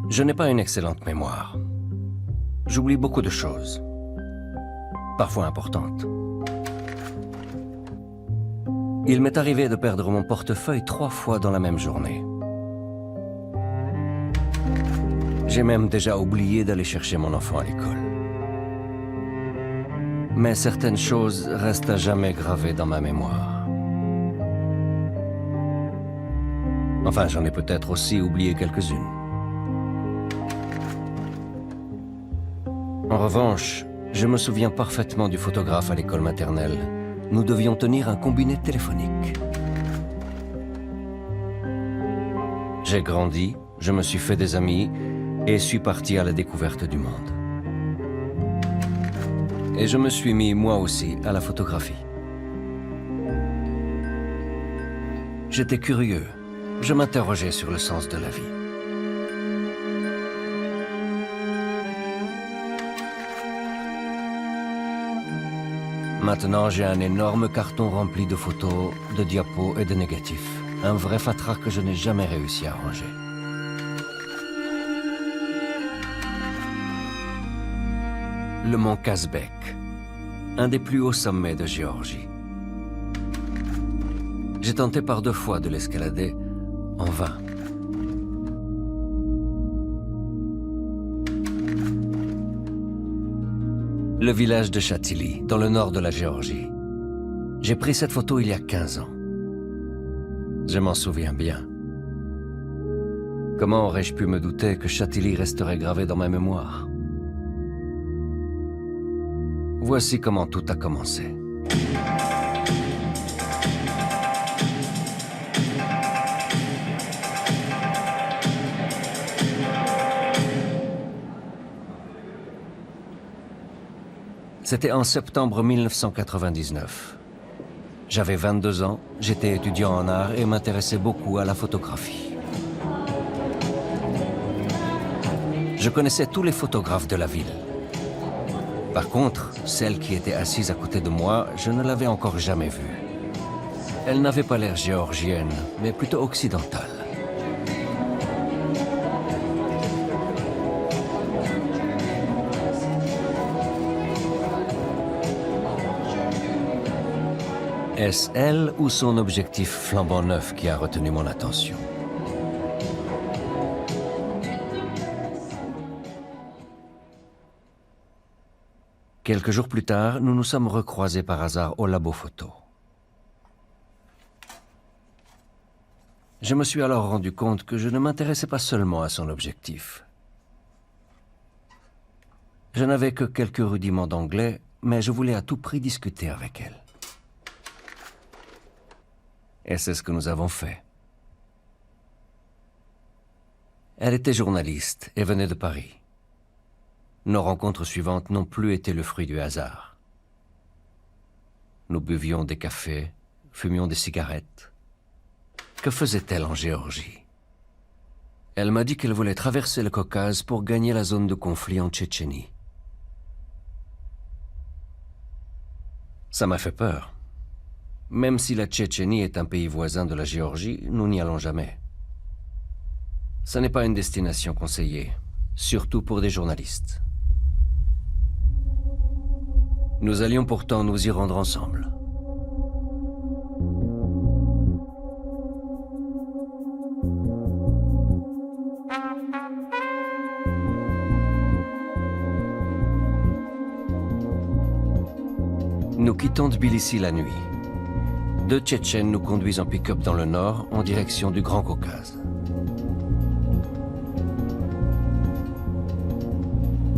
Je n'ai pas une excellente mémoire. J'oublie beaucoup de choses, parfois importantes. Il m'est arrivé de perdre mon portefeuille 3 fois dans la même journée. J'ai même déjà oublié d'aller chercher mon enfant à l'école. Mais certaines choses restent à jamais gravées dans ma mémoire. Enfin, j'en ai peut-être aussi oublié quelques-unes. En revanche, je me souviens parfaitement du photographe à l'école maternelle. Nous devions tenir un combiné téléphonique. J'ai grandi, je me suis fait des amis et suis parti à la découverte du monde. Et je me suis mis, moi aussi, à la photographie. J'étais curieux. Je m'interrogeais sur le sens de la vie. Maintenant, j'ai un énorme carton rempli de photos, de diapos et de négatifs. Un vrai fatras que je n'ai jamais réussi à ranger. Le mont Kazbek, un des plus hauts sommets de Géorgie. J'ai tenté par 2 fois de l'escalader, en vain. Le village de Chatili, dans le nord de la Géorgie. J'ai pris cette photo il y a 15 ans. Je m'en souviens bien. Comment aurais-je pu me douter que Chatili resterait gravé dans ma mémoire? Voici comment tout a commencé. C'était en septembre 1999. J'avais 22 ans, j'étais étudiant en art et m'intéressais beaucoup à la photographie. Je connaissais tous les photographes de la ville. Par contre, celle qui était assise à côté de moi, je ne l'avais encore jamais vue. Elle n'avait pas l'air géorgienne, mais plutôt occidentale. Est-ce elle ou son objectif flambant neuf qui a retenu mon attention? Quelques jours plus tard, nous nous sommes recroisés par hasard au labo photo. Je me suis alors rendu compte que je ne m'intéressais pas seulement à son objectif. Je n'avais que quelques rudiments d'anglais, mais je voulais à tout prix discuter avec elle. Et c'est ce que nous avons fait. Elle était journaliste et venait de Paris. Nos rencontres suivantes n'ont plus été le fruit du hasard. Nous buvions des cafés, fumions des cigarettes. Que faisait-elle en Géorgie? Elle m'a dit qu'elle voulait traverser le Caucase pour gagner la zone de conflit en Tchétchénie. Ça m'a fait peur. Même si la Tchétchénie est un pays voisin de la Géorgie, nous n'y allons jamais. Ce n'est pas une destination conseillée, surtout pour des journalistes. Nous allions pourtant nous y rendre ensemble. Nous quittons Tbilissi la nuit. 2 Tchétchènes nous conduisent en pick-up dans le nord, en direction du Grand Caucase.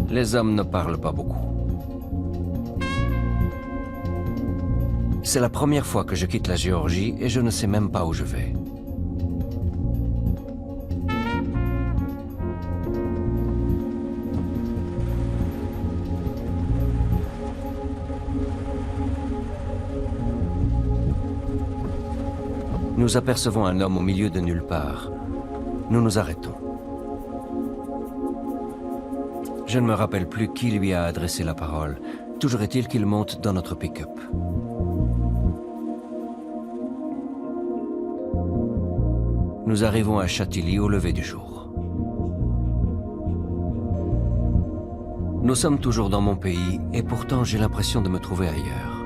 Les hommes ne parlent pas beaucoup. C'est la première fois que je quitte la Géorgie et je ne sais même pas où je vais. Nous apercevons un homme au milieu de nulle part. Nous nous arrêtons. Je ne me rappelle plus qui lui a adressé la parole. Toujours est-il qu'il monte dans notre pick-up. Nous arrivons à Chatili au lever du jour. Nous sommes toujours dans mon pays et pourtant j'ai l'impression de me trouver ailleurs.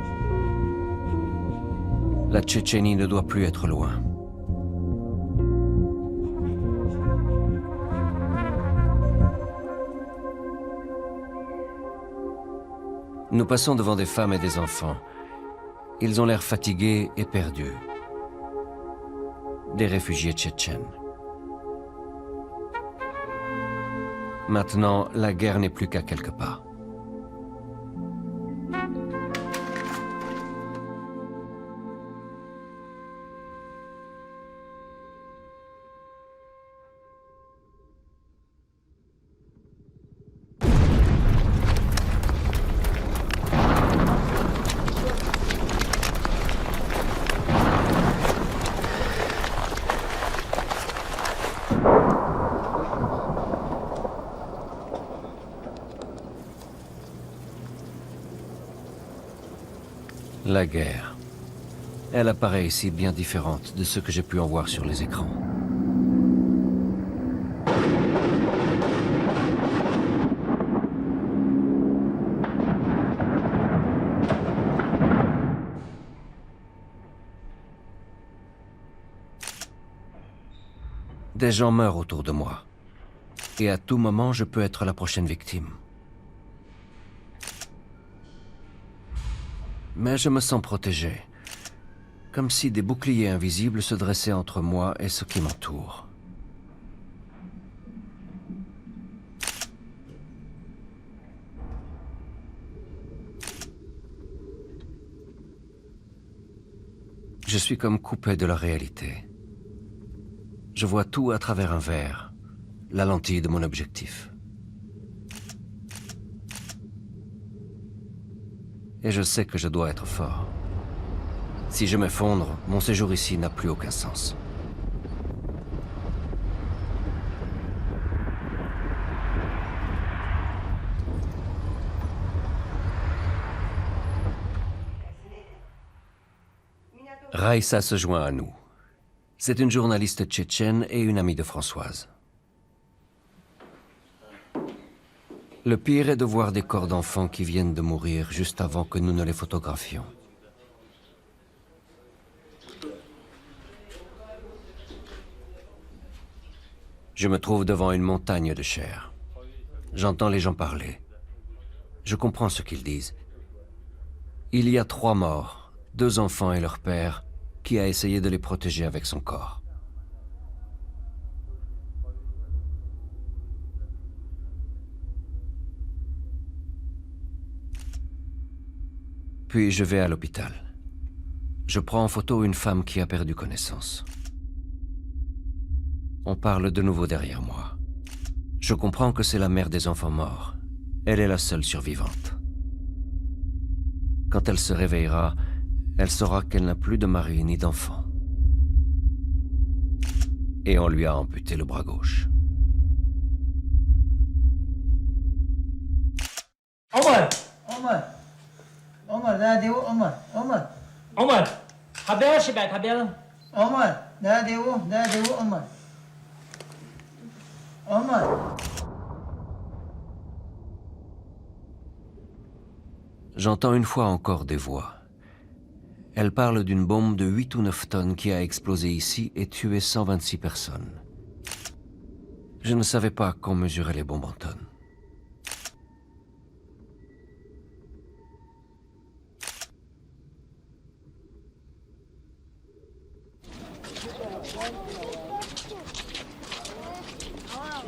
La Tchétchénie ne doit plus être loin. Nous passons devant des femmes et des enfants. Ils ont l'air fatigués et perdus. Des réfugiés tchétchènes. Maintenant, la guerre n'est plus qu'à quelques pas. La guerre. Elle apparaît ici bien différente de ce que j'ai pu en voir sur les écrans. Des gens meurent autour de moi. Et à tout moment, je peux être la prochaine victime. Mais je me sens protégé. Comme si des boucliers invisibles se dressaient entre moi et ce qui m'entoure. Je suis comme coupé de la réalité. Je vois tout à travers un verre, la lentille de mon objectif. Et je sais que je dois être fort. Si je m'effondre, mon séjour ici n'a plus aucun sens. Raïssa se joint à nous. C'est une journaliste tchétchène et une amie de Françoise. Le pire est de voir des corps d'enfants qui viennent de mourir juste avant que nous ne les photographions. Je me trouve devant une montagne de chair. J'entends les gens parler. Je comprends ce qu'ils disent. Il y a 3 morts, 2 enfants et leur père, qui a essayé de les protéger avec son corps. Puis je vais à l'hôpital. Je prends en photo une femme qui a perdu connaissance. On parle de nouveau derrière moi. Je comprends que c'est la mère des enfants morts. Elle est la seule survivante. Quand elle se réveillera, elle saura qu'elle n'a plus de mari ni d'enfant. Et on lui a amputé le bras gauche. عمر عمر عمر ناديو عمر عمر عمر حبيبي شبعت حبيبي عمر ناديو عمر عمر. J'entends une fois encore des voix. Elles parlent d'une bombe de 8 ou 9 tonnes qui a explosé ici et tué 126 personnes. Je ne savais pas qu'on mesurait les bombes en tonnes.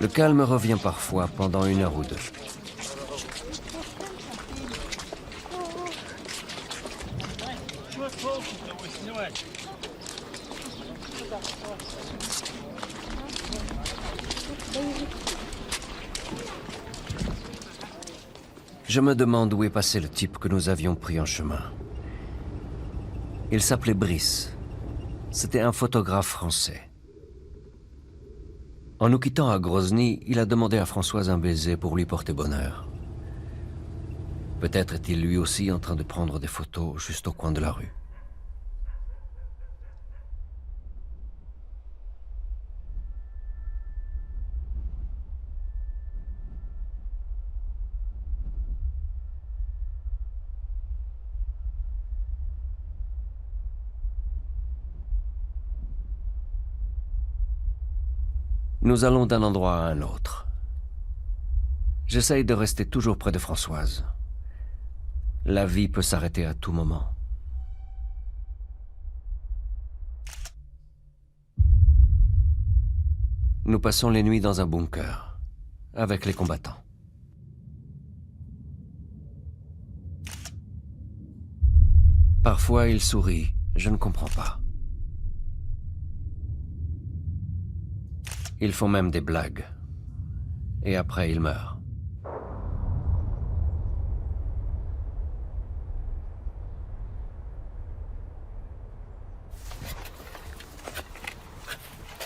Le calme revient parfois pendant 1 heure ou 2. Je me demande où est passé le type que nous avions pris en chemin. Il s'appelait Brice. C'était un photographe français. En nous quittant à Grozny, il a demandé à Françoise un baiser pour lui porter bonheur. Peut-être est-il lui aussi en train de prendre des photos juste au coin de la rue. Nous allons d'un endroit à un autre. J'essaye de rester toujours près de Françoise. La vie peut s'arrêter à tout moment. Nous passons les nuits dans un bunker, avec les combattants. Parfois, il sourit, je ne comprends pas. Ils font même des blagues. Et après, ils meurent.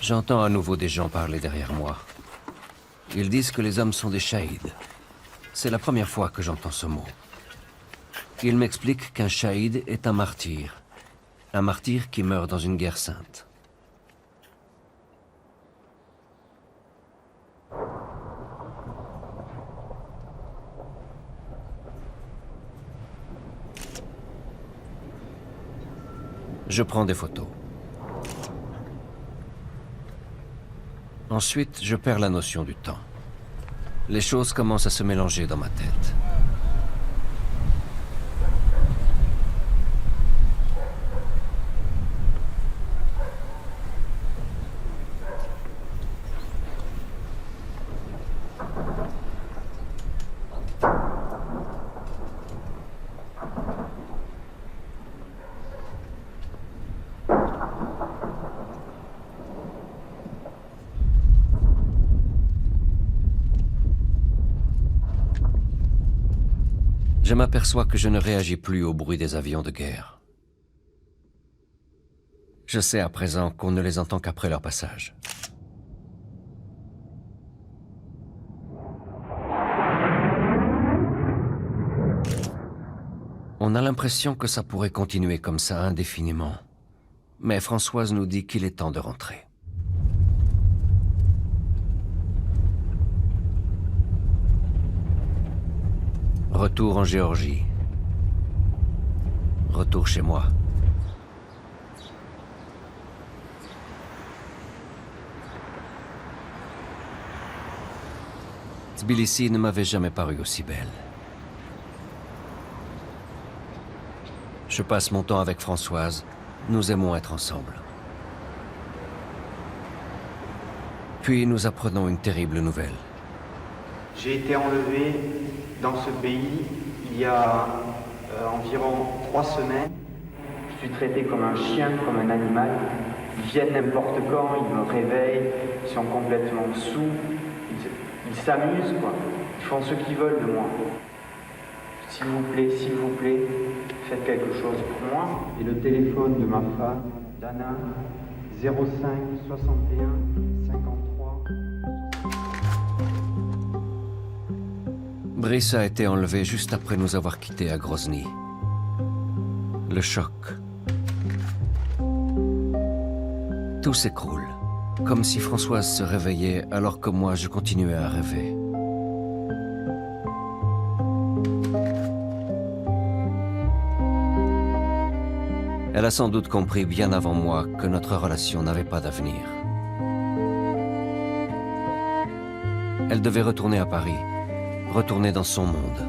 J'entends à nouveau des gens parler derrière moi. Ils disent que les hommes sont des shahids. C'est la première fois que j'entends ce mot. Ils m'expliquent qu'un shahid est un martyr qui meurt dans une guerre sainte. Je prends des photos. Ensuite, je perds la notion du temps. Les choses commencent à se mélanger dans ma tête. Je m'aperçois que je ne réagis plus au bruit des avions de guerre. Je sais à présent qu'on ne les entend qu'après leur passage. On a l'impression que ça pourrait continuer comme ça indéfiniment. Mais Françoise nous dit qu'il est temps de rentrer. Retour en Géorgie. Retour chez moi. Tbilissi ne m'avait jamais paru aussi belle. Je passe mon temps avec Françoise. Nous aimons être ensemble. Puis nous apprenons une terrible nouvelle. J'ai été enlevé dans ce pays il y a environ 3 semaines. Je suis traité comme un chien, comme un animal. Ils viennent n'importe quand, ils me réveillent, ils sont complètement saouls. Ils s'amusent, quoi. Ils font ce qu'ils veulent de moi. S'il vous plaît, faites quelque chose pour moi. Et le téléphone de ma femme, Dana, 05 61 53. Brice a été enlevé juste après nous avoir quittés à Grozny. Le choc. Tout s'écroule, comme si Françoise se réveillait alors que moi je continuais à rêver. Elle a sans doute compris bien avant moi que notre relation n'avait pas d'avenir. Elle devait retourner à Paris. Retourner dans son monde.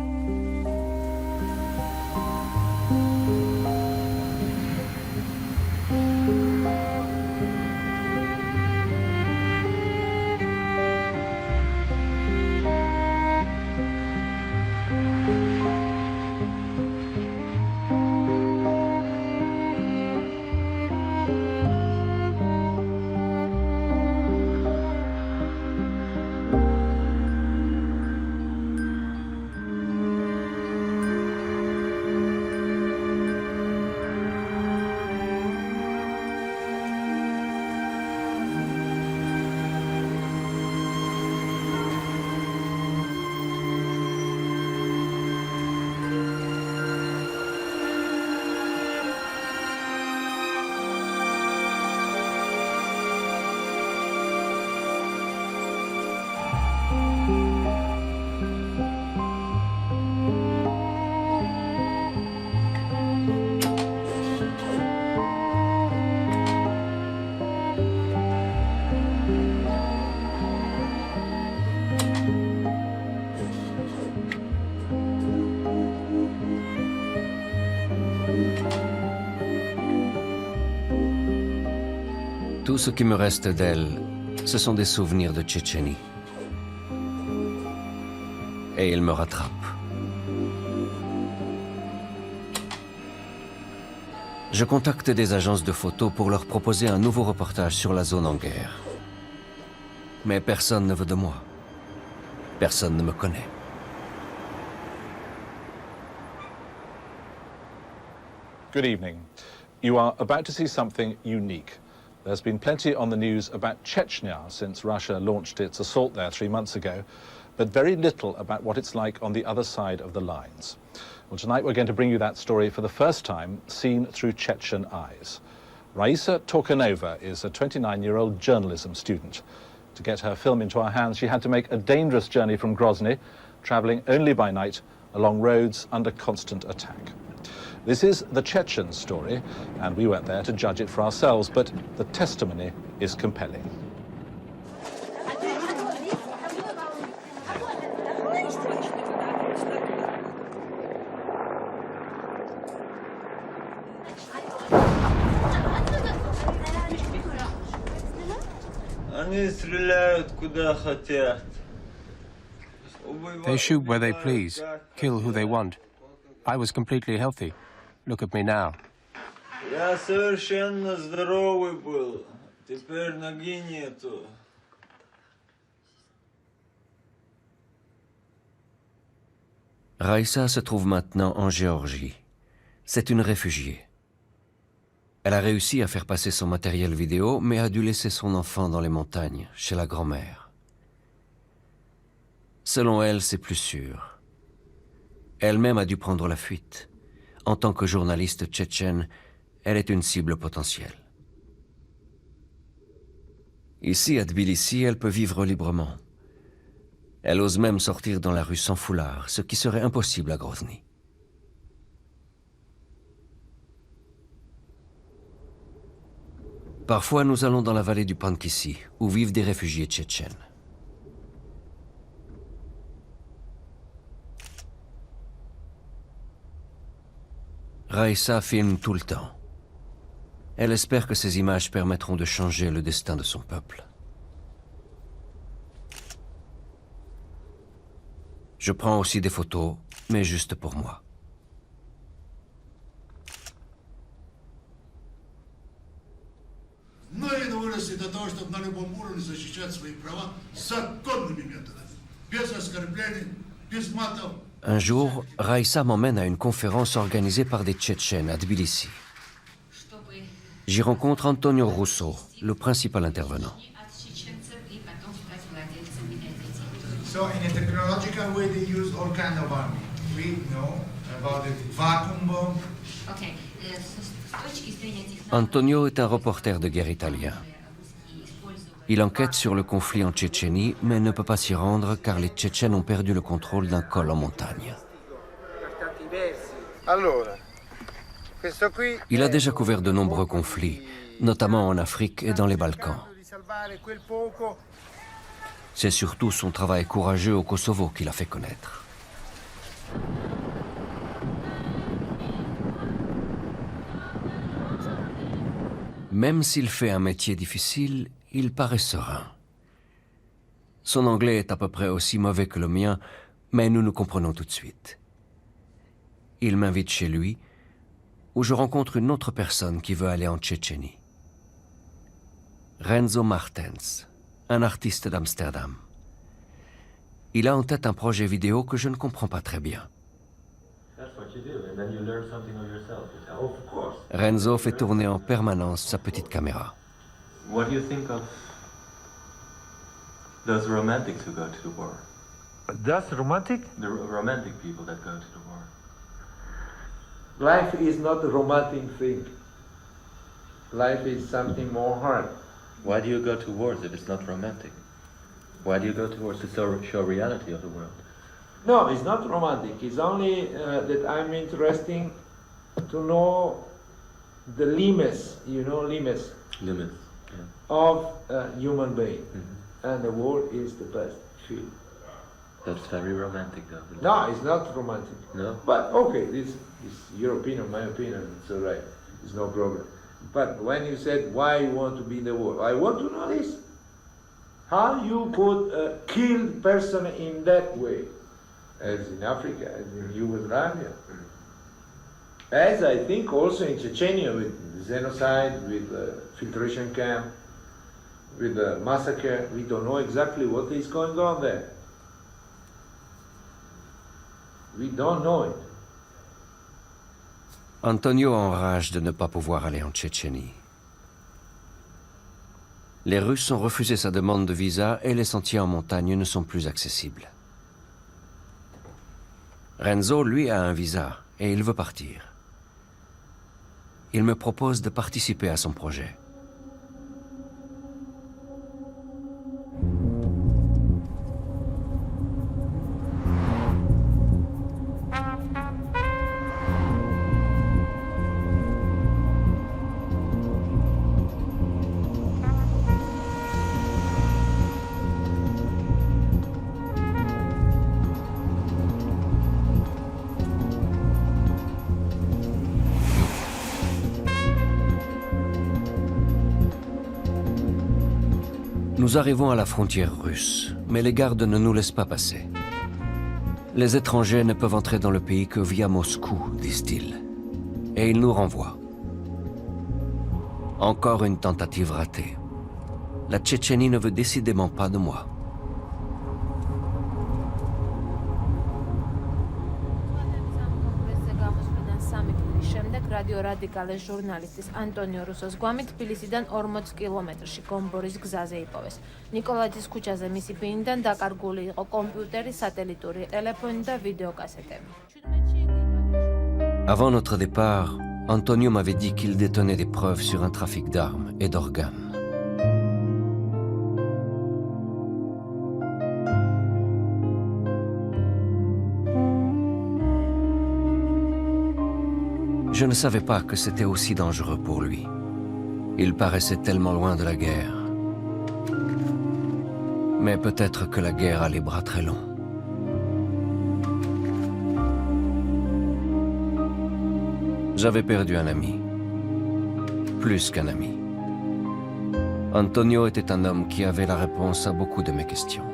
Tout ce qui me reste d'elle, ce sont des souvenirs de Tchétchénie. Et il me rattrape. Je contacte des agences de photos pour leur proposer un nouveau reportage sur la zone en guerre. Mais personne ne veut de moi. Personne ne me connaît. Good evening. You are about to see something unique. There's been plenty on the news about Chechnya since Russia launched its assault there 3 months ago, but very little about what it's like on the other side of the lines. Well, tonight we're going to bring you that story for the first time, seen through Chechen eyes. Raisa Torkanova is a 29-year-old journalism student. To get her film into our hands, she had to make a dangerous journey from Grozny, travelling only by night along roads under constant attack. This is the Chechen story, and we weren't there to judge it for ourselves, but the testimony is compelling. They shoot where they please, kill who they want. I was completely healthy. Look at me now. Я совершенно здоровый был. Теперь ноги нету. Raisa se trouve maintenant en Géorgie. C'est une réfugiée. Elle a réussi à faire passer son matériel vidéo, mais a dû laisser son enfant dans les montagnes, chez la grand-mère. Selon elle, c'est plus sûr. Elle-même a dû prendre la fuite. En tant que journaliste tchétchène, elle est une cible potentielle. Ici, à Tbilissi, elle peut vivre librement. Elle ose même sortir dans la rue sans foulard, ce qui serait impossible à Grozny. Parfois, nous allons dans la vallée du Pankissi, où vivent des réfugiés tchétchènes. Raisa filme tout le temps. Elle espère que ces images permettront de changer le destin de son peuple. Je prends aussi des photos, mais juste pour moi. Noi не выросли до того, чтобы на любом уровне защищать свои права законными методами. Без оскорблений, без матов. Un jour, Raisa m'emmène à une conférence organisée par des Tchétchènes à Tbilissi. J'y rencontre Antonio Russo, le principal intervenant. So in a technological way they use all kind of army. We know about the vacuum bomb. Okay. Antonio est un reporter de guerre italien. Il enquête sur le conflit en Tchétchénie, mais ne peut pas s'y rendre car les Tchétchènes ont perdu le contrôle d'un col en montagne. Il a déjà couvert de nombreux conflits, notamment en Afrique et dans les Balkans. C'est surtout son travail courageux au Kosovo qui l'a fait connaître. Même s'il fait un métier difficile, il paraît serein. Son anglais est à peu près aussi mauvais que le mien, mais nous nous comprenons tout de suite. Il m'invite chez lui, où je rencontre une autre personne qui veut aller en Tchétchénie. Renzo Martens, un artiste d'Amsterdam. Il a en tête un projet vidéo que je ne comprends pas très bien. Renzo fait tourner en permanence sa petite caméra. What do you think of those romantics who go to the war? That's romantic? The romantic people that go to the war. Life is not a romantic thing. Life is something more hard. Why do you go to wars if it's not romantic? Why do you go to wars to show reality of the world? No, it's not romantic. It's only that I'm interested to know the limits, you know, limits. Limits. Of a human being. And the war is the best field. That's very romantic though. No, it's not romantic. No? But okay, this is your opinion, my opinion, it's all right. It's no problem. But when you said why you want to be in the war, I want to know this. How you could kill person in that way, as in Africa, as in Yugoslavia, as I think also in Chechnya with genocide, with filtration camp, with the massacre. We don't know exactly what is going on there. We don't know it. Antonio enrage de ne pas pouvoir aller en Tchétchénie. Les Russes ont refusé sa demande de visa et les sentiers en montagne ne sont plus accessibles. Renzo, lui, a un visa et il veut partir. Il me propose de participer à son projet. Nous arrivons à la frontière russe, mais les gardes ne nous laissent pas passer. Les étrangers ne peuvent entrer dans le pays que via Moscou, disent-ils. Et ils nous renvoient. Encore une tentative ratée. La Tchétchénie ne veut décidément pas de moi. რადიორადიკალეს ჟურნალისტის ანტონიო რუსოს გვამით თბილისიდან 40 კილომეტრში გომბორის გზაზე იპოვეს. ნიკოლაძის ქუჩაზე მისი ბინიდან დაკარგული იყო კომპიუტერი, სატელიტური ტელეფონი და ვიდეოკასეტები. Avant notre départ, Antonio m'avait dit qu'il détenait des preuves sur un trafic d'armes et d'organes. Je ne savais pas que c'était aussi dangereux pour lui. Il paraissait tellement loin de la guerre. Mais peut-être que la guerre a les bras très longs. J'avais perdu un ami. Plus qu'un ami. Antonio était un homme qui avait la réponse à beaucoup de mes questions.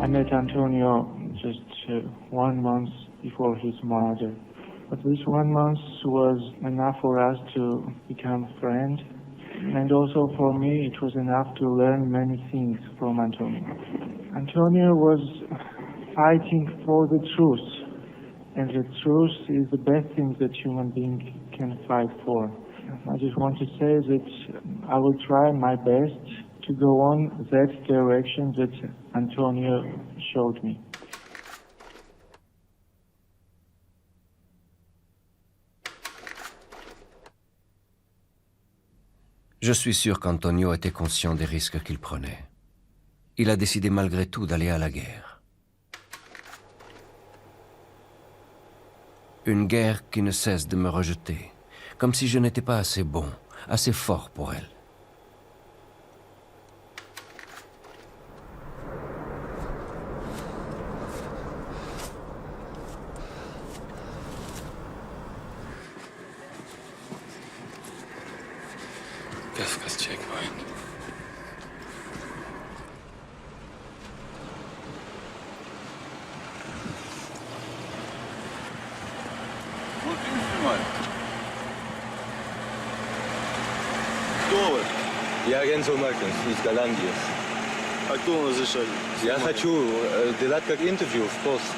I met Antonio just 1 month before his murder. But this 1 month was enough for us to become friends. And also for me, it was enough to learn many things from Antonio. Antonio was fighting for the truth. And the truth is the best thing that human being can fight for. I just want to say that I will try my best to go on that direction that Antonio showed me. Je suis sûr qu'Antonio était conscient des risques qu'il prenait. Il a décidé malgré tout d'aller à la guerre. Une guerre qui ne cesse de me rejeter, comme si je n'étais pas assez bon, assez fort pour elle. Kafka's checkpoint. Вот и снимай. Кто вы? Я Renzo Mertens из Голландии. А кто у нас разрешает? Я хочу делать как интервью в пост.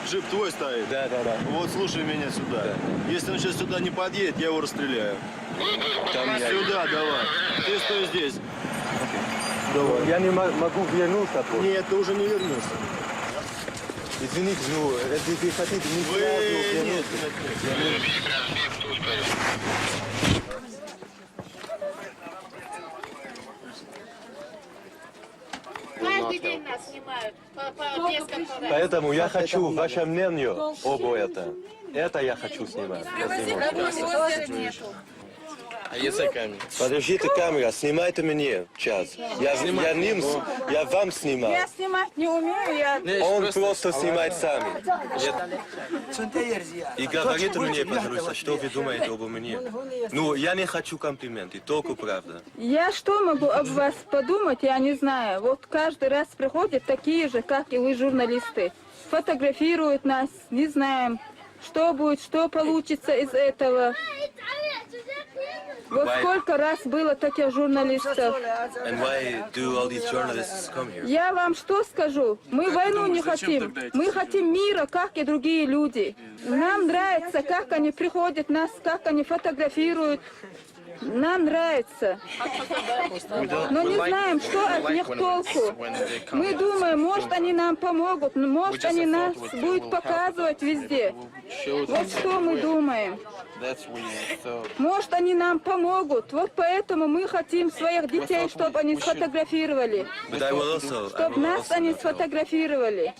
Джип твой стоит? Да. Вот слушай меня сюда. Да. Если он сейчас сюда не подъедет, я его расстреляю. Сюда давай. Ты стой здесь. Давай. Я не могу вернуться. Нет, ты уже не вернешься. Извините, ну, если вы хотите, не сразу вернуться. смотрел. Поэтому я хочу ваше мнение об этом. Это я хочу снимать. А если камера? Подождите, камера, снимайте меня сейчас. Я вам снимаю. Я снимать не умею, Он просто снимает сами. И говорите мне, пожалуйста, что вы думаете обо мне. Ну, я не хочу комплименты, только правда. Я что могу об вас подумать, я не знаю. Вот каждый раз приходят такие же, как и вы, журналисты. Фотографируют нас, не знаем, что будет, что получится из этого. Вот сколько раз было таких журналистов. And why do all these journalists come here? Я вам что скажу? Мы войну не хотим. Мы хотим мира, как и другие люди. Нам нравится, как они приходят нас, как они фотографируют. Нам нравится. Но не знаем, что от них толку. Мы думаем, может, они нам помогут, может, они нас будут показывать везде. Вот что мы думаем. Может, они нам помогут. Вот поэтому мы хотим своих детей, чтобы они сфотографировали. Чтобы нас они сфотографировали.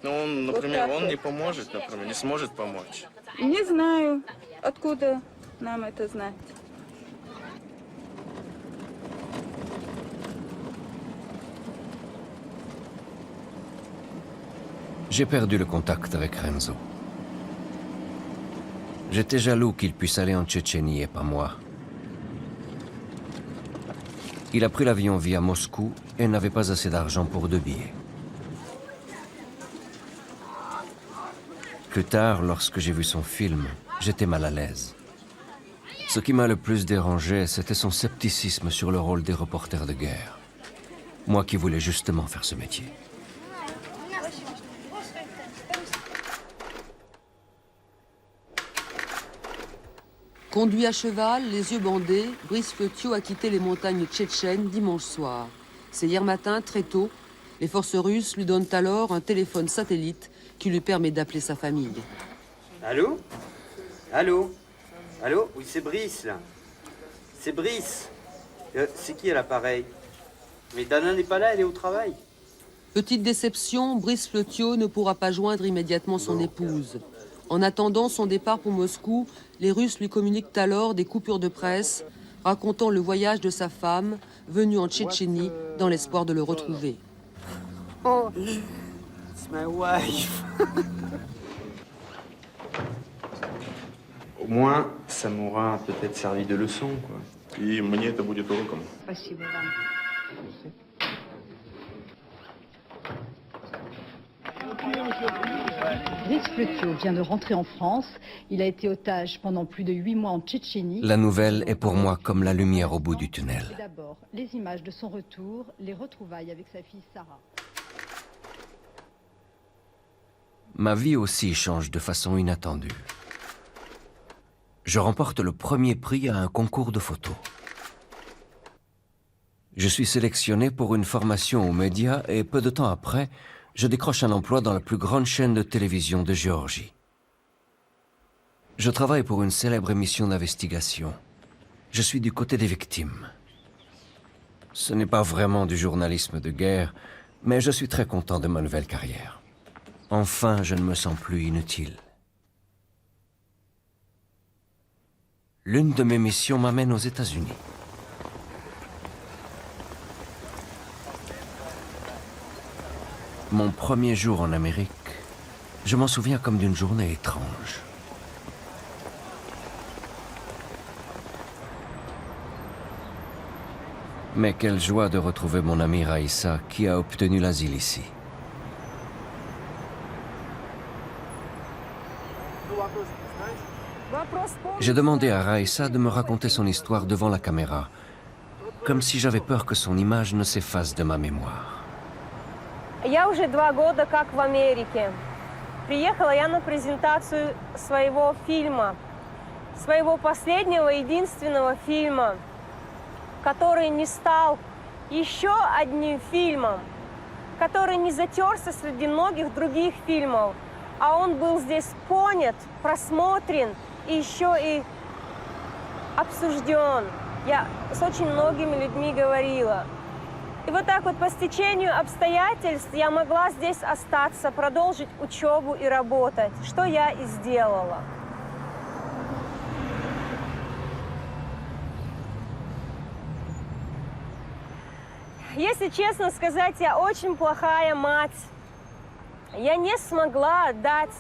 Ну, он, например, он не поможет, например, не сможет помочь. Не знаю, откуда нам это знать. J'ai perdu le contact avec Renzo. J'étais jaloux qu'il puisse aller en Tchétchénie et pas moi. Il a pris l'avion via Moscou et n'avait pas assez d'argent pour 2 billets. Plus tard, lorsque j'ai vu son film, j'étais mal à l'aise. Ce qui m'a le plus dérangé, c'était son scepticisme sur le rôle des reporters de guerre. Moi qui voulais justement faire ce métier. Conduit à cheval, les yeux bandés, Brice Flotio a quitté les montagnes tchétchènes dimanche soir. C'est hier matin, très tôt. Les forces russes lui donnent alors un téléphone satellite qui lui permet d'appeler sa famille. Allô? Allô? Allô? Oui, c'est Brice, là. C'est Brice. C'est qui à l'appareil? Mais Dana n'est pas là, elle est au travail. Petite déception, Brice Flotio ne pourra pas joindre immédiatement son épouse. En attendant son départ pour Moscou, les Russes lui communiquent alors des coupures de presse racontant le voyage de sa femme, venue en Tchétchénie, dans l'espoir de le retrouver. Oh, it's my wife. Au moins, ça m'aura peut-être servi de leçon, quoi. И мне это будет уроком. Спасибо вам. Brice Flotio vient de rentrer en France. Il a été otage pendant plus de 8 mois en Tchétchénie. La nouvelle est pour moi comme la lumière au bout du tunnel. D'abord, les images de son retour, les retrouvailles avec sa fille Sarah. Ma vie aussi change de façon inattendue. Je remporte le premier prix à un concours de photos. Je suis sélectionné pour une formation aux médias et peu de temps après, je décroche un emploi dans la plus grande chaîne de télévision de Géorgie. Je travaille pour une célèbre émission d'investigation. Je suis du côté des victimes. Ce n'est pas vraiment du journalisme de guerre, mais je suis très content de ma nouvelle carrière. Enfin, je ne me sens plus inutile. L'une de mes missions m'amène aux États-Unis. Mon premier jour en Amérique, je m'en souviens comme d'une journée étrange. Mais quelle joie de retrouver mon amie Raïssa qui a obtenu l'asile ici. J'ai demandé à Raïssa de me raconter son histoire devant la caméra, comme si j'avais peur que son image ne s'efface de ma mémoire. Я уже 2 года как в Америке. Приехала я на презентацию своего фильма, своего последнего, единственного фильма, который не стал еще одним фильмом, который не затерся среди многих других фильмов, а он был здесь понят, просмотрен и еще и обсужден. Я с очень многими людьми говорила. И вот так вот по стечению обстоятельств я могла здесь остаться, продолжить учебу и работать, что я и сделала. Если честно сказать, я очень плохая мать. Я не смогла дать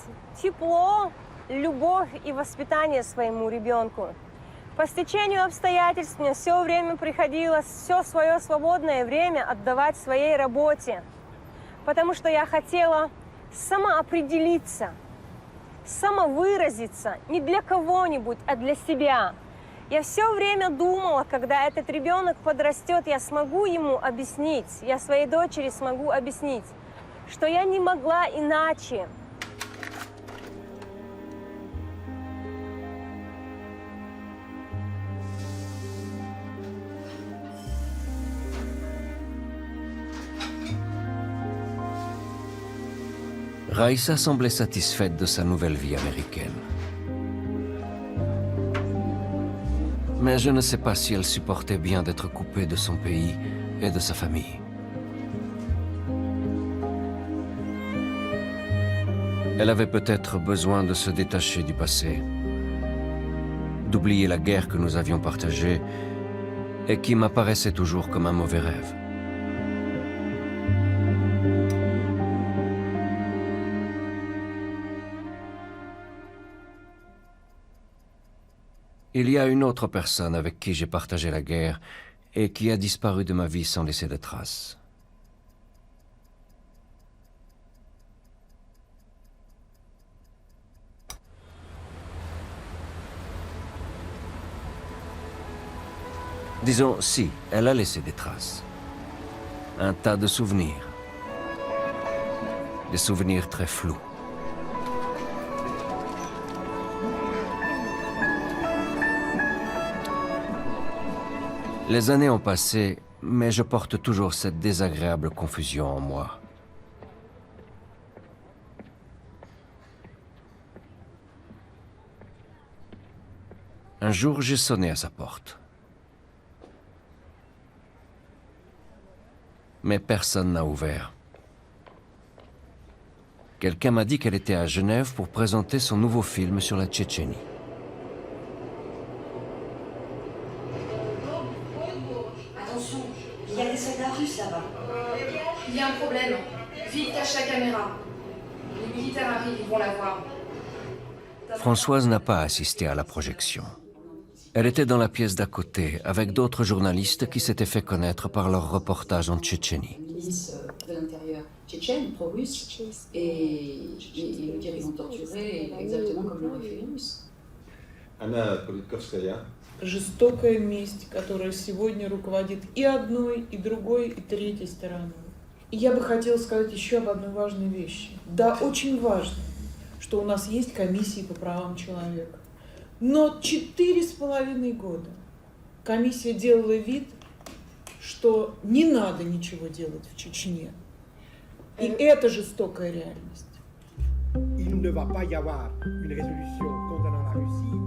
тепло, любовь и воспитание своему ребенку. По стечению обстоятельств мне все время приходилось все свое свободное время отдавать своей работе, потому что я хотела самоопределиться, самовыразиться не для кого-нибудь, а для себя. Я все время думала, когда этот ребенок подрастет, я смогу ему объяснить, я своей дочери смогу объяснить, что я не могла иначе. Raïssa semblait satisfaite de sa nouvelle vie américaine. Mais je ne sais pas si elle supportait bien d'être coupée de son pays et de sa famille. Elle avait peut-être besoin de se détacher du passé, d'oublier la guerre que nous avions partagée et qui m'apparaissait toujours comme un mauvais rêve. Il y a une autre personne avec qui j'ai partagé la guerre et qui a disparu de ma vie sans laisser de traces. Disons, si, elle a laissé des traces. Un tas de souvenirs. Des souvenirs très flous. Les années ont passé, mais je porte toujours cette désagréable confusion en moi. Un jour, j'ai sonné à sa porte. Mais personne n'a ouvert. Quelqu'un m'a dit qu'elle était à Genève pour présenter son nouveau film sur la Tchétchénie. Attention, il y a des soldats russes là-bas. Il y a un problème. Vite, cache la caméra. Les militaires arrivent, ils vont la voir. Françoise n'a pas assisté à la projection. Elle était dans la pièce d'à côté, avec d'autres journalistes qui s'étaient fait connaître par leur reportage en Tchétchénie. Milice de l'intérieur tchétchène, pro-russe, et le dire ils ont torturé exactement comme l'aurait fait les Russes. Anna Politkovskaya. Жестокая месть, которая сегодня руководит и одной, и другой, и третьей стороной. И я бы хотела сказать еще об одной важной вещи. Да, очень важно, что у нас есть комиссии по правам человека. Но 4,5 года комиссия делала вид, что не надо ничего делать в Чечне. И это жестокая реальность. Il ne va pas y avoir une résolution condamnant la Russie.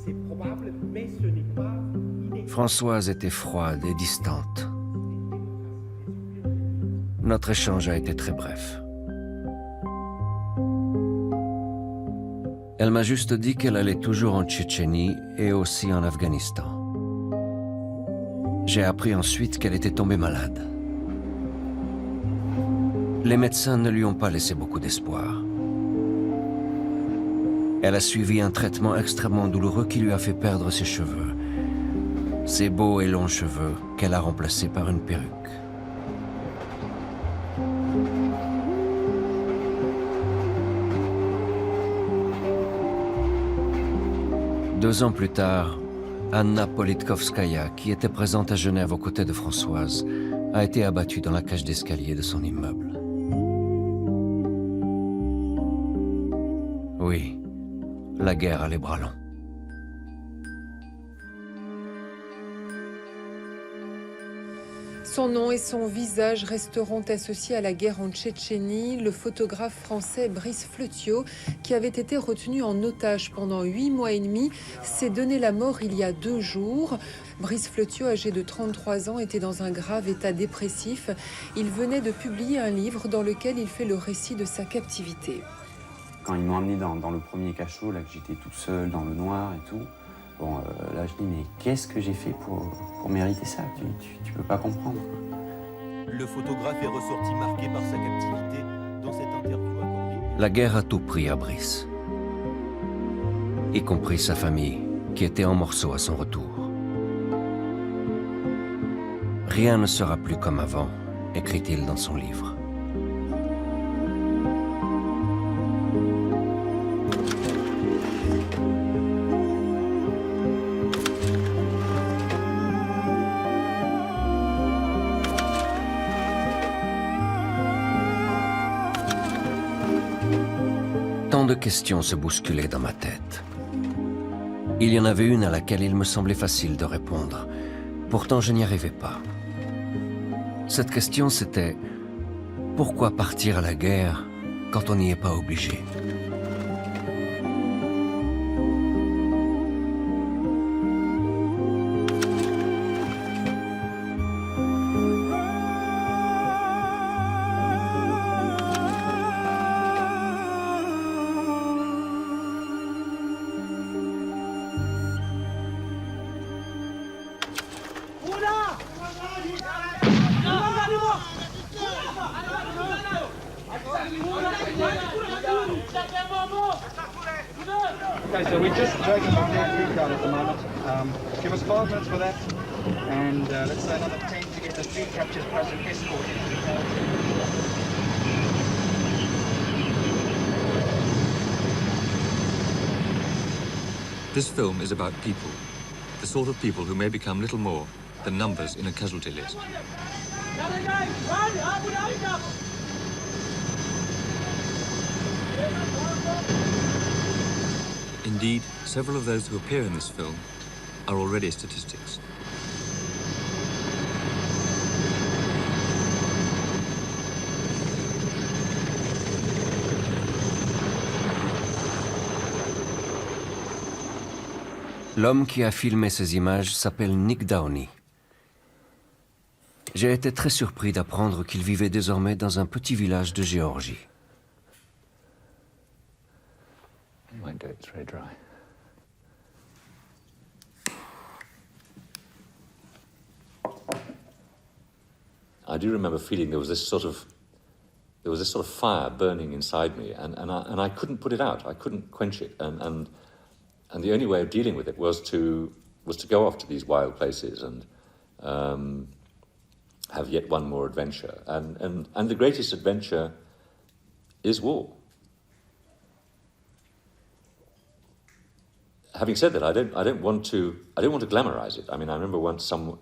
C'est probable, mais ce n'est pas inévitable. Françoise était froide et distante. Notre échange a été très bref. Elle m'a juste dit qu'elle allait toujours en Tchétchénie et aussi en Afghanistan. J'ai appris ensuite qu'elle était tombée malade. Les médecins ne lui ont pas laissé beaucoup d'espoir. Elle a suivi un traitement extrêmement douloureux qui lui a fait perdre ses cheveux. Ses beaux et longs cheveux qu'elle a remplacés par une perruque. Deux ans plus tard, Anna Politkovskaya, qui était présente à Genève aux côtés de Françoise, a été abattue dans la cage d'escalier de son immeuble. Oui, la guerre a les bras longs. Son nom et son visage resteront associés à la guerre en Tchétchénie. Le photographe français Brice Fleutiot, qui avait été retenu en otage pendant 8 mois et demi, s'est donné la mort il y a 2 jours. Brice Fleutiot, âgé de 33 ans, était dans un grave état dépressif. Il venait de publier un livre dans lequel il fait le récit de sa captivité. Quand ils m'ont amené dans le premier cachot, là, que j'étais toute seule dans le noir et tout, bon, là, je dis, mais qu'est-ce que j'ai fait pour mériter ça? Tu peux pas comprendre. Le photographe est ressorti marqué par sa captivité dans cette interview accordée. La guerre a tout pris à Brice, y compris sa famille, qui était en morceaux à son retour. Rien ne sera plus comme avant, écrit-il dans son livre. Tant de questions se bousculaient dans ma tête. Il y en avait une à laquelle il me semblait facile de répondre. Pourtant, je n'y arrivais pas. Cette question, c'était « Pourquoi partir à la guerre quand on n'y est pas obligé ?» Okay, so we're just dragging the food cart at the moment. Give us 5 minutes for that, and let's say another 10 to get the food captures present escort into the car. This film is about people, the sort of people who may become little more than numbers in a casualty list. Indeed, several of those who appear in this film are already statistics. L'homme qui a filmé ces images s'appelle Nick Downey. J'ai été très surpris d'apprendre qu'il vivait désormais dans un petit village de Géorgie. Might do, it's very dry. I do remember feeling there was this sort of fire burning inside me, and I couldn't put it out. I couldn't quench it, and the only way of dealing with it was to go off to these wild places and have yet one more adventure. And the greatest adventure is war. Having said that, I don't want to glamorize it. I mean, I remember once a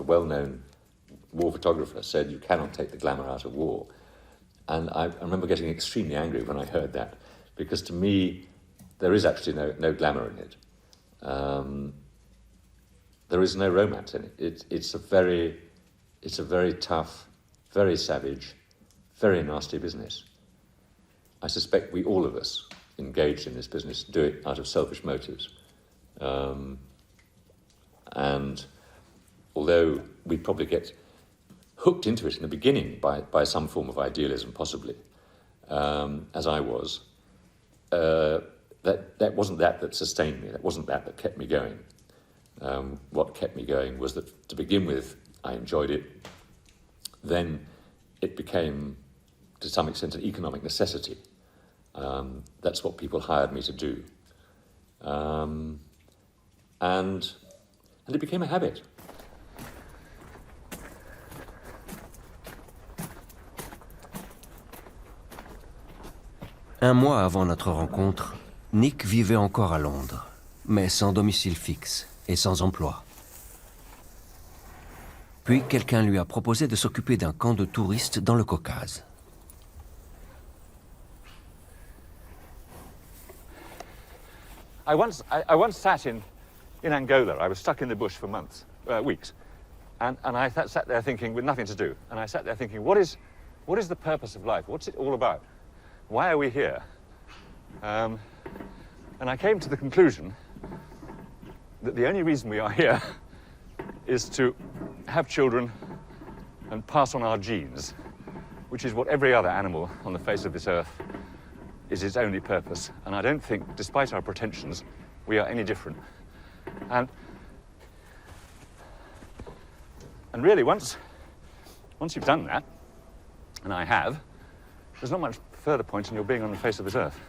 well-known war photographer said, "You cannot take the glamour out of war," and I remember getting extremely angry when I heard that, because to me, there is actually no glamour in it. There is no romance in it. It's a very tough, very savage, very nasty business. I suspect all of us engaged in this business do it out of selfish motives. And although we probably get hooked into it in the beginning by some form of idealism, possibly, as I was, that wasn't that sustained me. That wasn't that kept me going. What kept me going was that, to begin with, I enjoyed it. Then it became, to some extent, an economic necessity. That's what people hired me to do. And it became a habit. Un mois avant notre rencontre, Nick vivait encore à Londres, mais sans domicile fixe et sans emploi. Puis quelqu'un lui a proposé de s'occuper d'un camp de touristes dans le Caucase. I once sat in Angola. I was stuck in the bush for months, weeks, And I sat there thinking, with nothing to do, and I sat there thinking, what is the purpose of life? What's it all about? Why are we here? And I came to the conclusion that the only reason we are here is to have children and pass on our genes, which is what every other animal on the face of this earth is its only purpose. And I don't think, despite our pretensions, we are any different. And really, once you've done that, and I have, there's not much further point in your being on the face of this earth.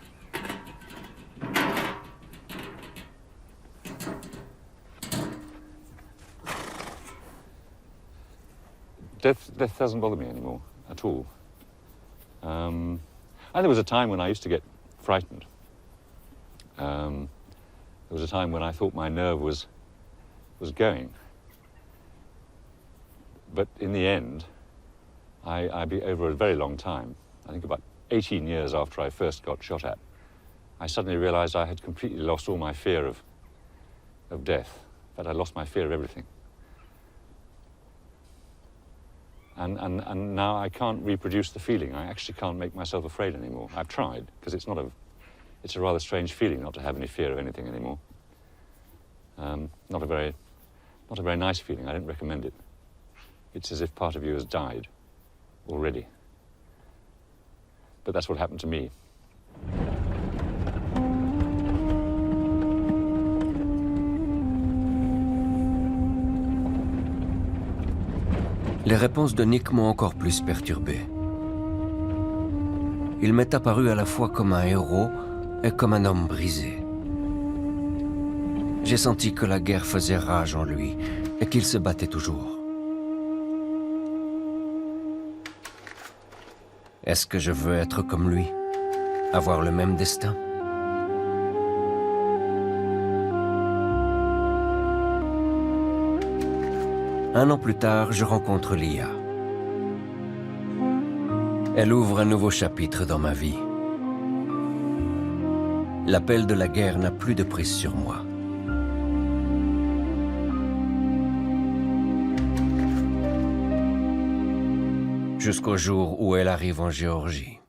Death doesn't bother me anymore, at all. And there was a time when I used to get frightened. There was a time when I thought my nerve was going. But in the end, over a very long time, I think about 18 years after I first got shot at, I suddenly realized I had completely lost all my fear of death. In fact, I lost my fear of everything. And now I can't reproduce the feeling. I actually can't make myself afraid anymore. I've tried, because it's a rather strange feeling not to have any fear of anything anymore. Not a very nice feeling. I don't recommend it. It's as if part of you has died already. But that's what happened to me. Les réponses de Nick m'ont encore plus perturbé. Il m'est apparu à la fois comme un héros et comme un homme brisé. J'ai senti que la guerre faisait rage en lui et qu'il se battait toujours. Est-ce que je veux être comme lui? Avoir le même destin? Un an plus tard, je rencontre Lia. Elle ouvre un nouveau chapitre dans ma vie. L'appel de la guerre n'a plus de prise sur moi. Jusqu'au jour où elle arrive en Géorgie.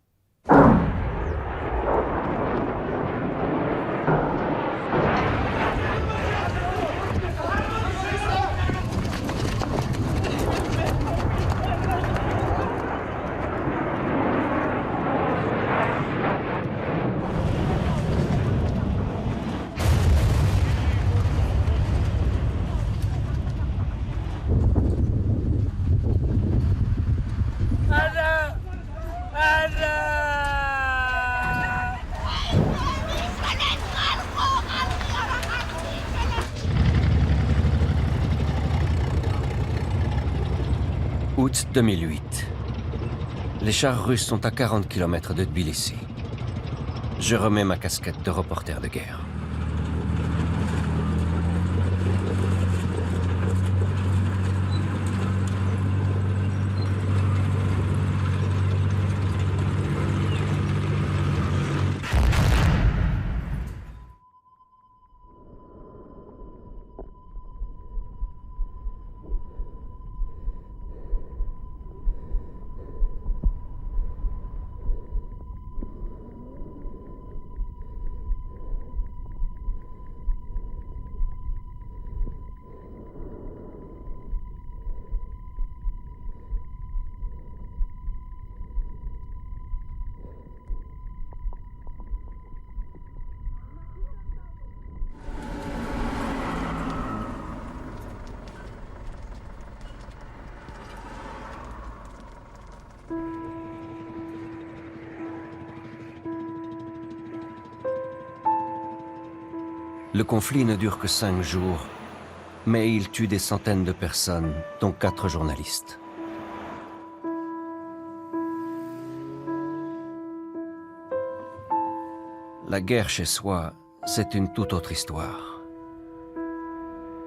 Août 2008. Les chars russes sont à 40 km de Tbilissi. Je remets ma casquette de reporter de guerre. Le conflit ne dure que 5 jours, mais il tue des centaines de personnes, dont 4 journalistes. La guerre chez soi, c'est une toute autre histoire.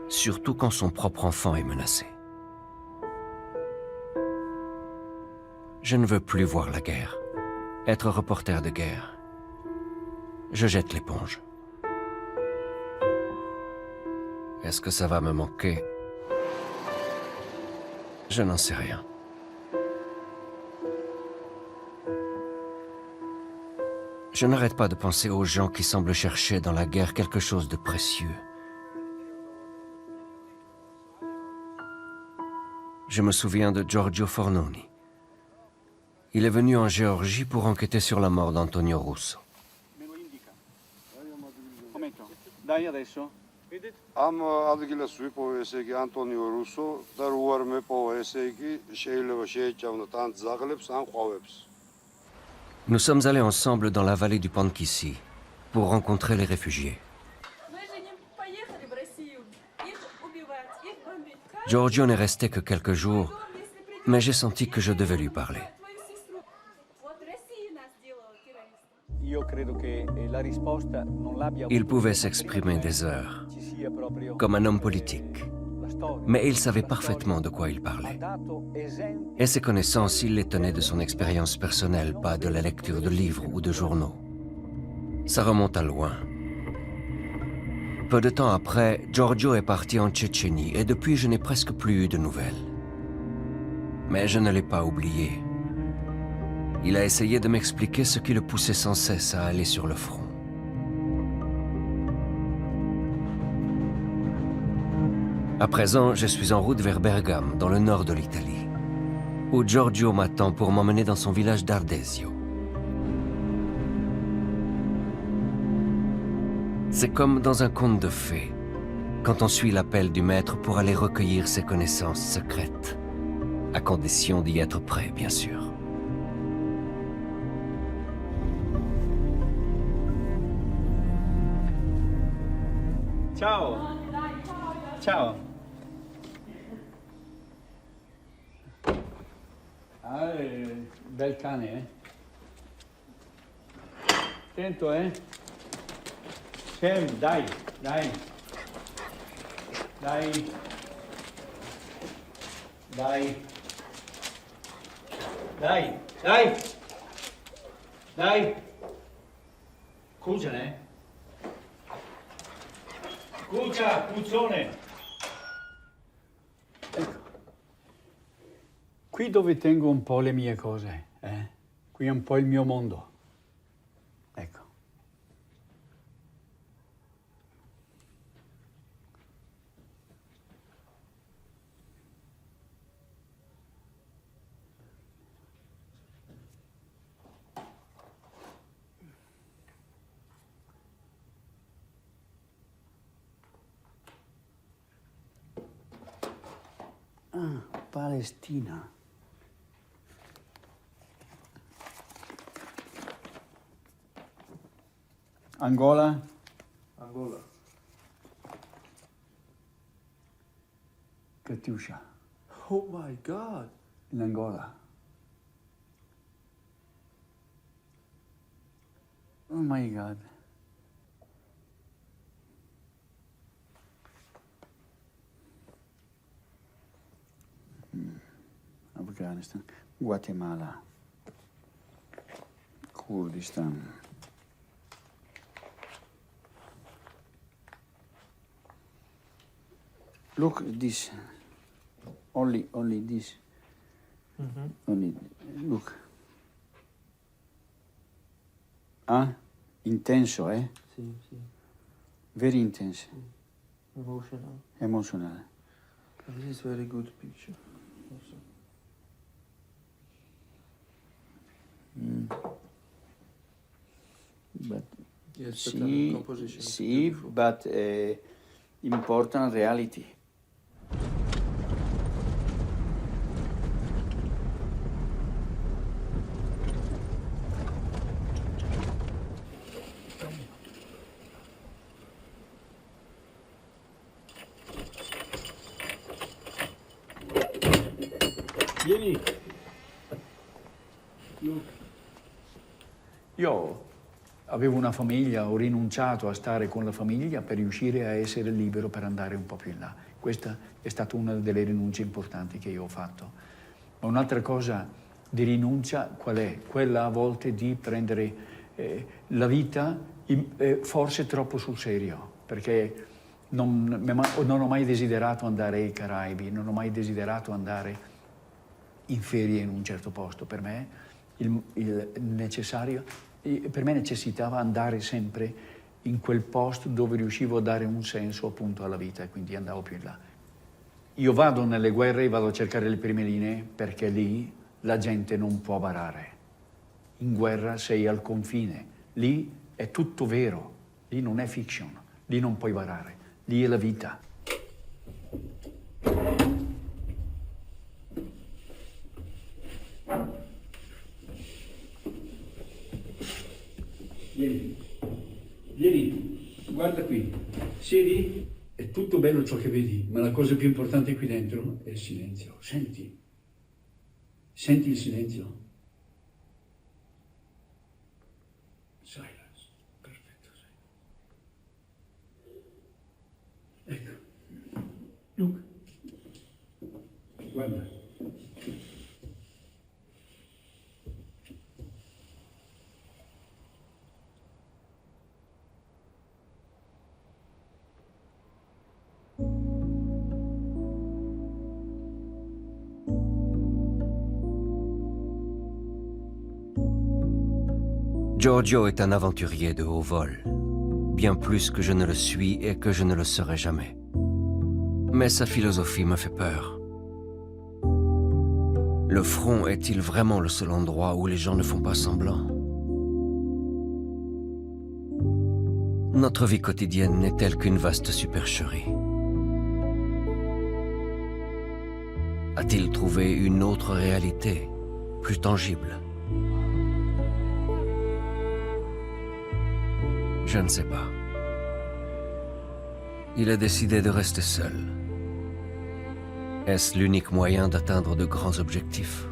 Surtout quand son propre enfant est menacé. Je ne veux plus voir la guerre, être reporter de guerre. Je jette l'éponge. Est-ce que ça va me manquer? Je n'en sais rien. Je n'arrête pas de penser aux gens qui semblent chercher dans la guerre quelque chose de précieux. Je me souviens de Giorgio Fornoni. Il est venu en Géorgie pour enquêter sur la mort d'Antonio Russo. Dai adesso. Am adigila sui povese ki Antonio Russo dar uar me povese ki შეიძლება შეეჭამნოთ ან ძაღლებს ან ყვავებს. Nous sommes allés ensemble dans la vallée du Pankisi pour rencontrer les réfugiés. Giorgio n'est resté que quelques jours, mais j'ai senti que je devais lui parler. Il pouvait s'exprimer des heures, comme un homme politique, mais il savait parfaitement de quoi il parlait. Et ses connaissances, il les tenait de son expérience personnelle, pas de la lecture de livres ou de journaux. Ça remonte à loin. Peu de temps après, Giorgio est parti en Tchétchénie et depuis, je n'ai presque plus eu de nouvelles. Mais je ne l'ai pas oublié. Il a essayé de m'expliquer ce qui le poussait sans cesse à aller sur le front. À présent, je suis en route vers Bergame, dans le nord de l'Italie, où Giorgio m'attend pour m'emmener dans son village d'Ardesio. C'est comme dans un conte de fées, quand on suit l'appel du maître pour aller recueillir ses connaissances secrètes, à condition d'y être prêt, bien sûr. Ciao. Ciao. Ah, bel cane, eh? Attento, eh? Sam, dai, dai. Dai. Dai. Dai, dai. Dai. Scusane. Scusa, puzzone. Ecco. Qui dove tengo un po' le mie cose, eh? Qui è un po' il mio mondo. Ecco. Ah, Palestina. Angola? Angola. Katyusha. Oh my God. In Angola. Oh my God. Afghanistan, Guatemala, Kurdistan. Look this, only this. Only, look. Ah, intenso, eh? Sì, sì. Very intense. Emotional. Emotional. This is very good picture. Also. But Yes, see, composition is see, beautiful. but important reality. Vieni. Io avevo una famiglia, ho rinunciato a stare con la famiglia per riuscire a essere libero per andare un po' più in là. Questa è stata una delle rinunce importanti che io ho fatto. Ma un'altra cosa di rinuncia qual è? Quella a volte di prendere la vita forse troppo sul serio, perché non ho mai desiderato andare ai Caraibi, non ho mai desiderato andare in ferie in un certo posto. Per me il necessario, per me necessitava andare sempre in quel posto dove riuscivo a dare un senso appunto alla vita e quindi andavo più in là. Io vado nelle guerre e vado a cercare le prime linee perché lì la gente non può barare. In guerra sei al confine, lì è tutto vero, lì non è fiction, lì non puoi barare, lì è la vita. Vieni, guarda qui, siedi, è tutto bello ciò che vedi, ma la cosa più importante qui dentro è il silenzio. Senti il silenzio. Silence, perfetto. Ecco, Luca, guarda. Giorgio est un aventurier de haut vol, bien plus que je ne le suis et que je ne le serai jamais. Mais sa philosophie me fait peur. Le front est-il vraiment le seul endroit où les gens ne font pas semblant? Notre vie quotidienne n'est-elle qu'une vaste supercherie? A-t-il trouvé une autre réalité, plus tangible? Je ne sais pas. Il a décidé de rester seul. Est-ce l'unique moyen d'atteindre de grands objectifs?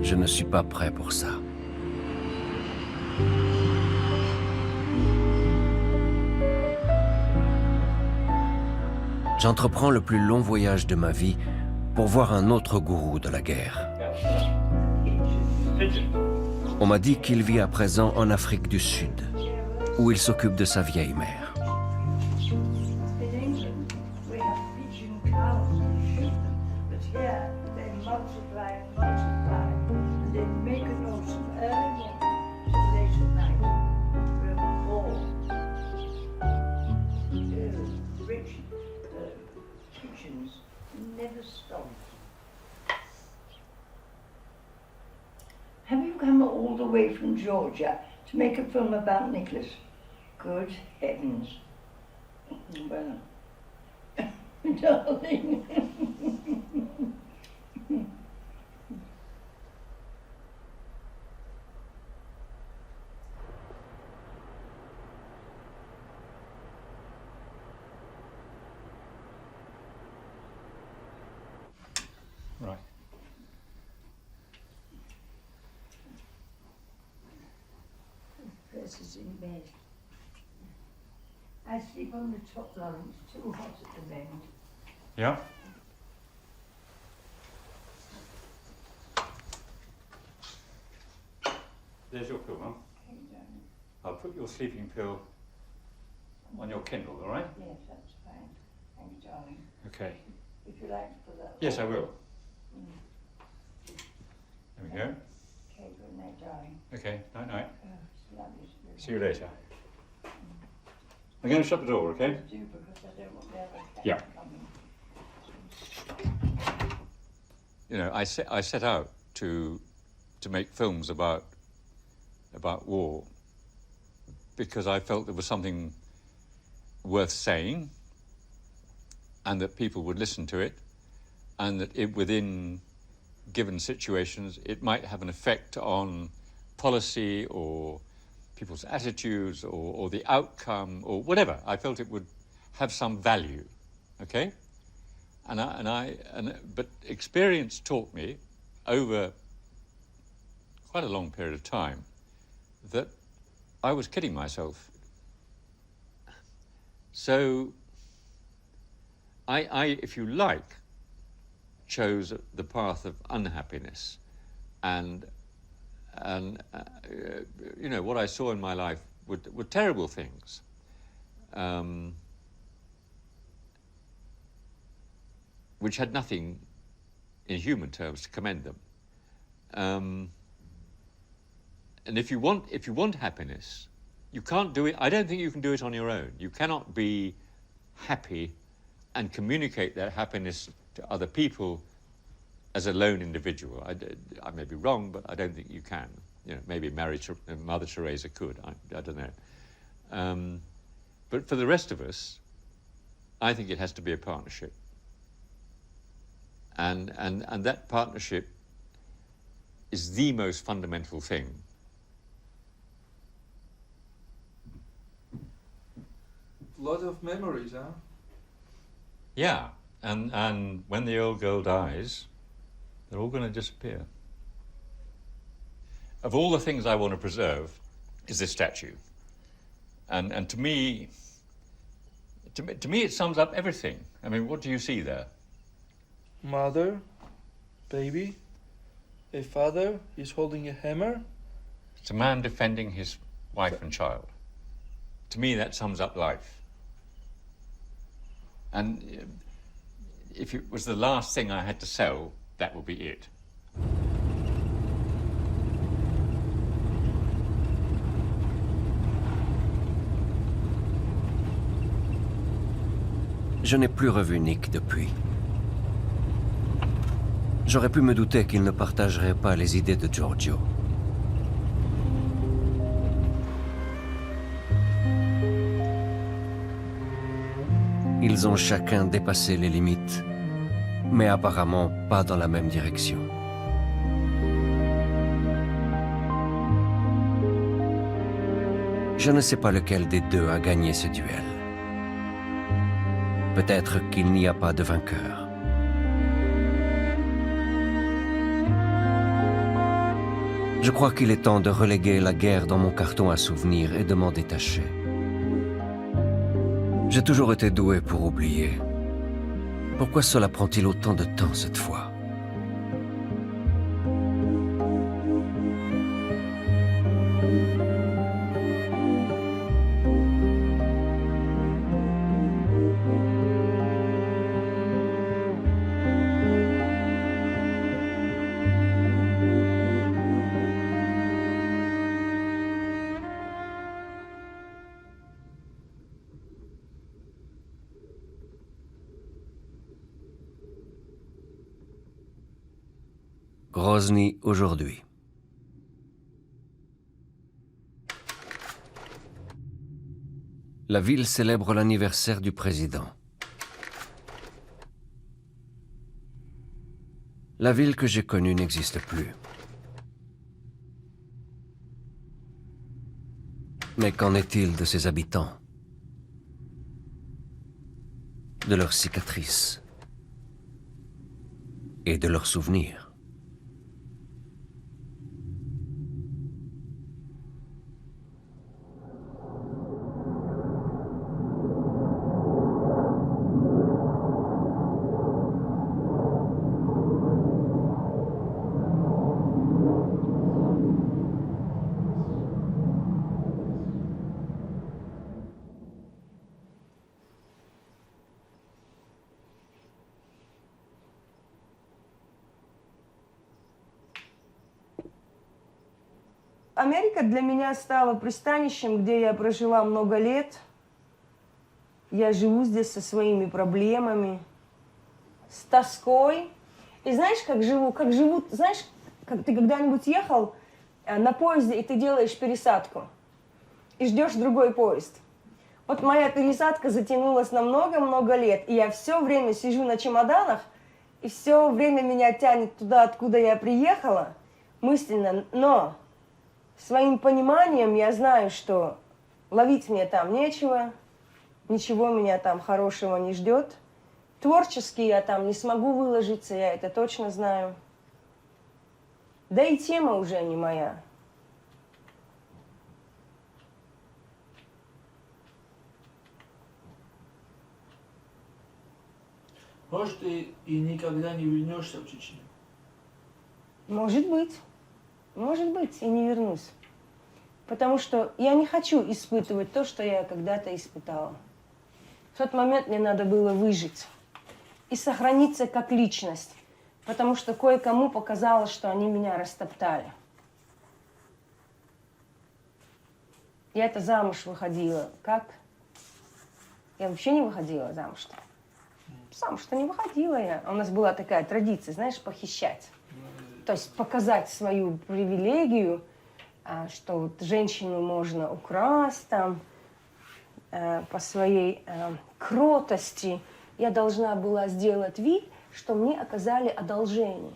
Je ne suis pas prêt pour ça. J'entreprends le plus long voyage de ma vie pour voir un autre gourou de la guerre. On m'a dit qu'il vit à présent en Afrique du Sud, où il s'occupe de sa vieille mère. Have you come all the way from Georgia to make a film about Nicholas? Good heavens. Well, darling. Right. Chris is in bed. I sleep on the top, Lawrence. Too hot at the bed. Yeah? There's your pill, Mum. Okay, darling. I'll put your sleeping pill on your Kindle, all right? Yes, that's fine. Thank you, darling. Okay. If you like to put that. Yes, I will. There we go. Okay, good night, darling. Okay, night-night. Oh, it's lovely to be See you later. I'm going to shut the door, okay? do because I don't want the other cat Yeah. coming. You know, I set out to make films about war because I felt there was something worth saying and that people would listen to it and that within given situations it might have an effect on policy or people's attitudes or the outcome or whatever. I felt it would have some value, okay? But experience taught me over quite a long period of time that I was kidding myself. So I, if you like, chose the path of unhappiness and you know, what I saw in my life were terrible things. Which had nothing in human terms, to commend them. And if you want happiness, you can't do it. I don't think you can do it on your own. You cannot be happy and communicate that happiness to other people as a lone individual. I may be wrong, but I don't think you can. You know, maybe Mother Teresa could. I don't know. But for the rest of us, I think it has to be a partnership. And that partnership is the most fundamental thing. A lot of memories, huh? Yeah, and when the old girl dies, they're all going to disappear. Of all the things I want to preserve is this statue. And to me it sums up everything. I mean, what do you see there? Mother, baby, a father is holding a hammer. It's a man defending his wife and child. To me, that sums up life. And if it was the last thing I had to sell, that would be it. Je n'ai plus revu Nick depuis. J'aurais pu me douter qu'il ne partagerait pas les idées de Giorgio. Ils ont chacun dépassé les limites, mais apparemment pas dans la même direction. Je ne sais pas lequel des deux a gagné ce duel. Peut-être qu'il n'y a pas de vainqueur. Je crois qu'il est temps de reléguer la guerre dans mon carton à souvenirs et de m'en détacher. J'ai toujours été doué pour oublier. Pourquoi cela prend-il autant de temps cette fois ? Grozny aujourd'hui. La ville célèbre l'anniversaire du président. La ville que j'ai connue n'existe plus. Mais qu'en est-il de ses habitants? De leurs cicatrices? Et de leurs souvenirs? Америка для меня стала пристанищем, где я прожила много лет. Я живу здесь со своими проблемами, с тоской. И знаешь, как живут, знаешь, как ты когда-нибудь ехал на поезде, и ты делаешь пересадку, и ждешь другой поезд. Вот моя пересадка затянулась на много-много лет, и я все время сижу на чемоданах, и все время меня тянет туда, откуда я приехала, мысленно, но своим пониманием я знаю, что ловить мне там нечего, ничего меня там хорошего не ждет. Творчески я там не смогу выложиться, я это точно знаю. Да и тема уже не моя. Может, ты и никогда не вернешься в Чечню? Может быть, и не вернусь. Потому что я не хочу испытывать то, что я когда-то испытала. В тот момент мне надо было выжить и сохраниться как личность. потому что кое-кому показалось, что они меня растоптали. Я-то замуж выходила. Как? Я вообще не выходила замуж-то. Замуж-то не выходила я. У нас была такая традиция, знаешь, похищать. То есть показать свою привилегию, что вот женщину можно украсть там, по своей кротости. Я должна была сделать вид, что мне оказали одолжение.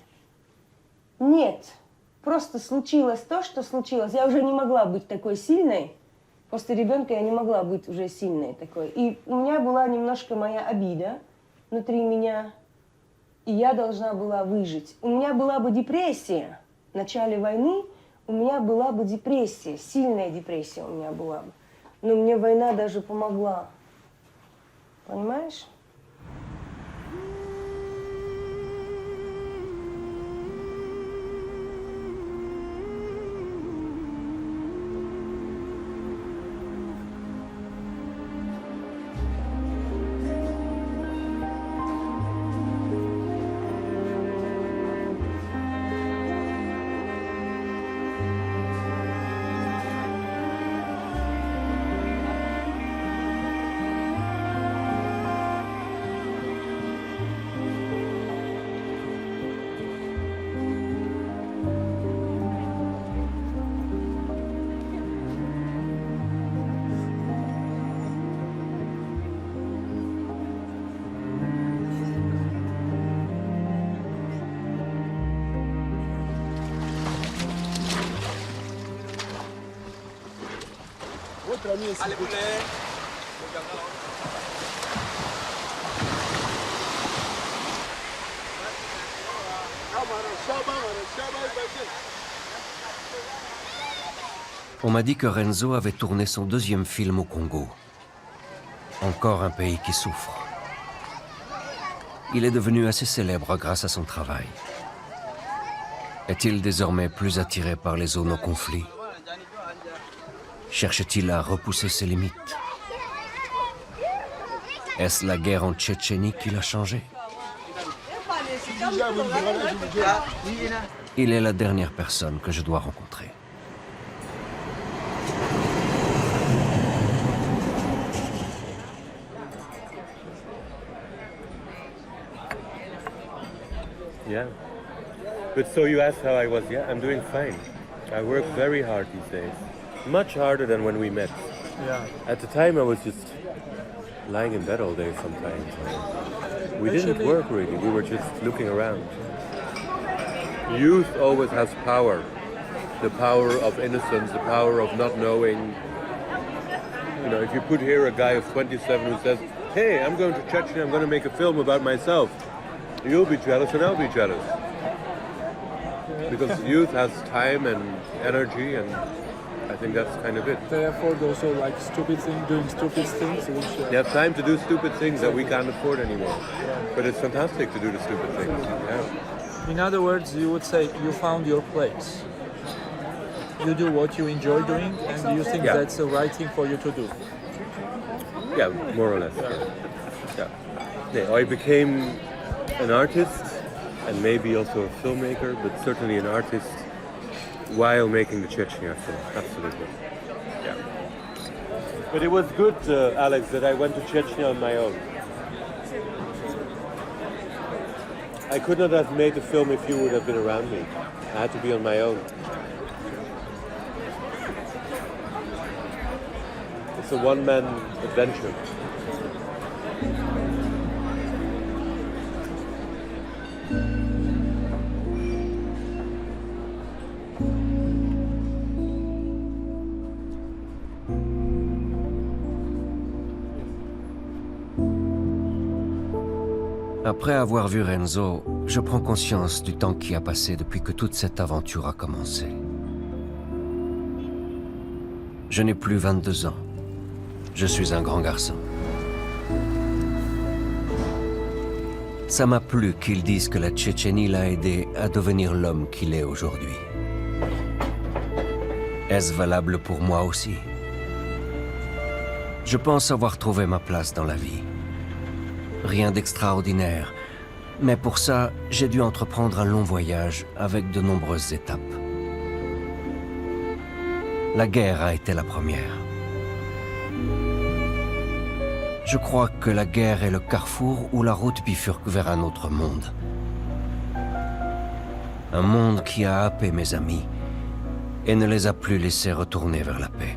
Нет, просто случилось то, что случилось. Я уже не могла быть такой сильной. После ребенка я не могла быть уже сильной такой. И у меня была немножко моя обида внутри меня, и я должна была выжить. У меня была бы депрессия. В начале войны у меня была бы депрессия, сильная депрессия у меня была бы. Но мне война даже помогла. Понимаешь? Allez, poulet. On m'a dit que Renzo avait tourné son deuxième film au Congo. Encore un pays qui souffre. Il est devenu assez célèbre grâce à son travail. Est-il désormais plus attiré par les zones au conflit? Cherche-t-il à repousser ses limites? Est-ce la guerre en Tchétchénie qui l'a changé? Il est la dernière personne que je dois rencontrer. Yeah. But so you asked how I was. Yeah, I'm doing fine. I work very hard these days. Much harder than when we met. Yeah. At the time I was just lying in bed all day sometimes. We didn't work really, we were just looking around. Youth always has power. The power of innocence, the power of not knowing. You know, if you put here a guy of 27 who says, hey, I'm going to Chechnya, I'm going to make a film about myself, you'll be jealous and I'll be jealous. Because youth has time and energy, and I think that's kind of it. They afford also like stupid things, doing stupid things. Which, They have time to do stupid things that we can't afford anymore. But it's fantastic to do the stupid things. Yeah. In other words, you would say you found your place. You do what you enjoy doing, and you think that's the right thing for you to do. Yeah, more or less. Yeah, I became an artist and maybe also a filmmaker, but certainly an artist while making the Chechnya film. Absolutely. Yeah. But it was good, Alex, that I went to Chechnya on my own. I could not have made the film if you would have been around me. I had to be on my own. It's a one-man adventure. Après avoir vu Renzo, je prends conscience du temps qui a passé depuis que toute cette aventure a commencé. Je n'ai plus 22 ans. Je suis un grand garçon. Ça m'a plu qu'ils disent que la Tchétchénie l'a aidé à devenir l'homme qu'il est aujourd'hui. Est-ce valable pour moi aussi? Je pense avoir trouvé ma place dans la vie. Rien d'extraordinaire, Mais pour ça, j'ai dû entreprendre un long voyage avec de nombreuses étapes. La guerre a été la première. Je crois que la guerre est le carrefour où la route bifurque vers un autre monde. Un monde qui a happé mes amis et ne les a plus laissés retourner vers la paix.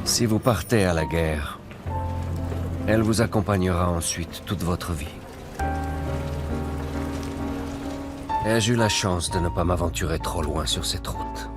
Si vous partez à la guerre, elle vous accompagnera ensuite toute votre vie. Ai-je eu la chance de ne pas m'aventurer trop loin sur cette route ?